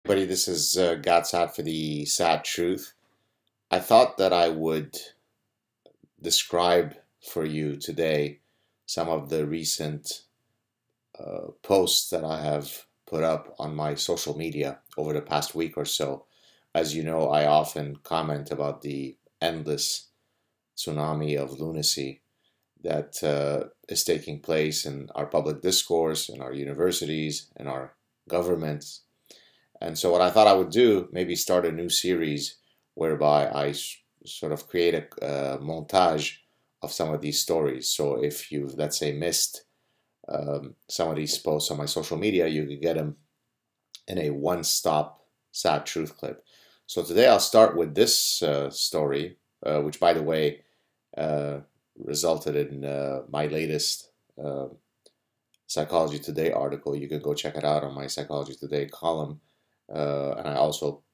Buddy, this is SAAD for the SAAD Truth. I thought that I would describe for you today some of the recent posts that I have put up on my social media over the past week or so. As you know, I often comment about the endless tsunami of lunacy that is taking place in our public discourse, in our universities, in our governments. And so what I thought I would do, maybe start a new series whereby I sort of create a montage of some of these stories. So if you've, let's say, missed some of these posts on my social media, you could get them in a one-stop SAAD Truth clip. So today I'll start with this story, which, by the way, resulted in my latest Psychology Today article. You can go check it out on my Psychology Today column. And I also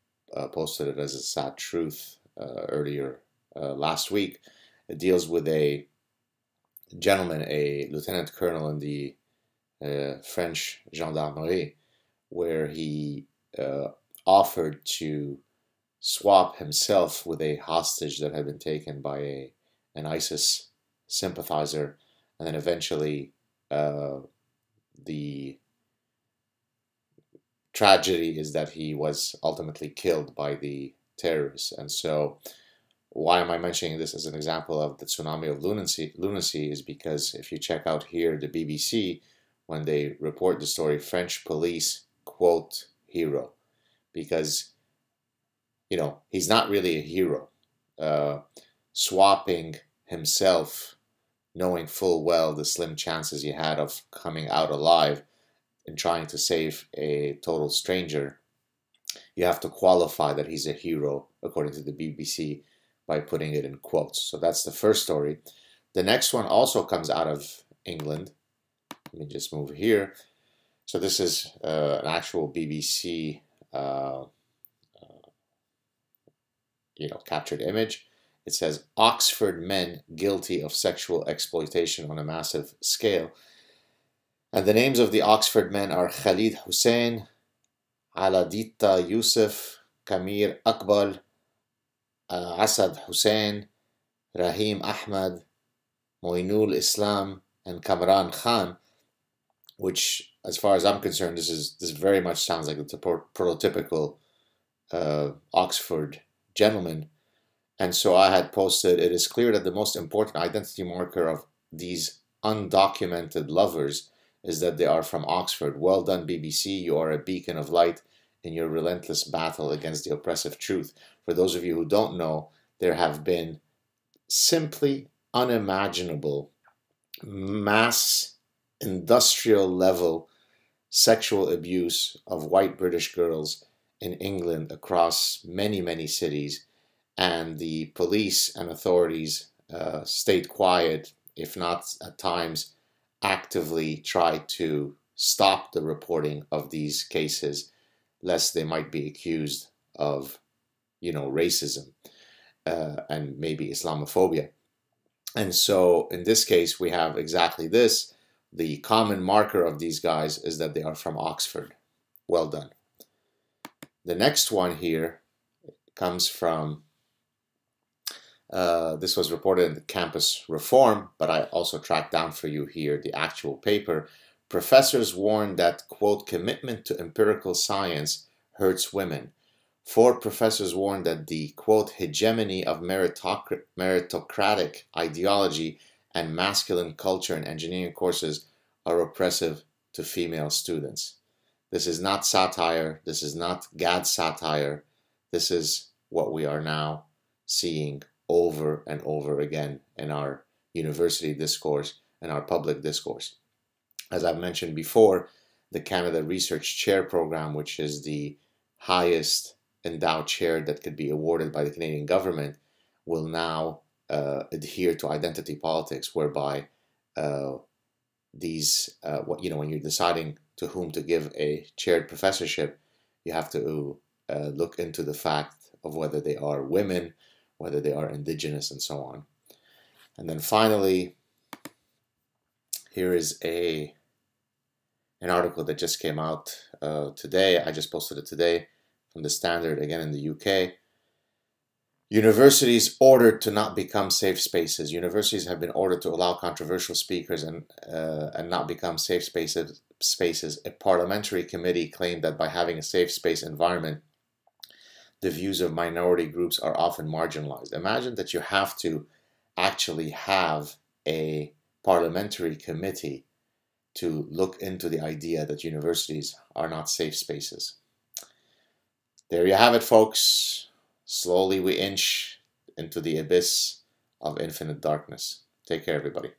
posted it as a SAAD Truth earlier last week. It deals with a gentleman, a lieutenant colonel in the French gendarmerie, where he offered to swap himself with a hostage that had been taken by an ISIS sympathizer, and then eventually the tragedy is that he was ultimately killed by the terrorists. And so why am I mentioning this as an example of the tsunami of lunacy is because if you check out here the BBC, when they report the story, French police quote hero, because he's not really a hero. Swapping himself, knowing full well the slim chances he had of coming out alive in trying to save a total stranger, you have to qualify that he's a hero, according to the BBC, by putting it in quotes. So that's the first story. The next one also comes out of England. Let me just move here. So this is an actual BBC captured image. It says, Oxford men guilty of sexual exploitation on a massive scale. And the names of the Oxford men are Khalid Hussein, Aladita Yusuf, Kamir Akbal, Asad Hussein, Rahim Ahmad, Moinul Islam, and Kamran Khan, which, as far as I'm concerned, this very much sounds like it's a prototypical Oxford gentleman. And so I had posted, it is clear that the most important identity marker of these undocumented lovers is that they are from Oxford. Well done, BBC. You are a beacon of light in your relentless battle against the oppressive truth. For those of you who don't know, there have been simply unimaginable mass industrial level sexual abuse of white British girls in England across many, many cities. And the police and authorities stayed quiet, if not at times actively tried to stop the reporting of these cases, lest they might be accused of, racism and maybe Islamophobia. And so in this case, we have exactly this. The common marker of these guys is that they are from Oxford. Well done. The next one here comes from this was reported in the Campus Reform, but I also tracked down for you here the actual paper. Professors warn that, quote, commitment to empirical science hurts women. 4 professors warn that the, quote, hegemony of meritocratic ideology and masculine culture in engineering courses are oppressive to female students. This is not satire. This is not GAD satire. This is what we are now seeing over and over again in our university discourse and our public discourse. As I've mentioned before, the Canada Research Chair Program, which is the highest endowed chair that could be awarded by the Canadian government, will now adhere to identity politics, whereby when you're deciding to whom to give a chaired professorship, you have to look into the fact of whether they are women, whether they are indigenous, and so on. And then finally, here is an article that just came out today. I just posted it today. from the Standard, again in the UK. Universities ordered to not become safe spaces. Universities have been ordered to allow controversial speakers and not become safe spaces. A parliamentary committee claimed that by having a safe space environment, the views of minority groups are often marginalized. Imagine that you have to actually have a parliamentary committee to look into the idea that universities are not safe spaces. There you have it, folks. Slowly we inch into the abyss of infinite darkness. Take care, everybody.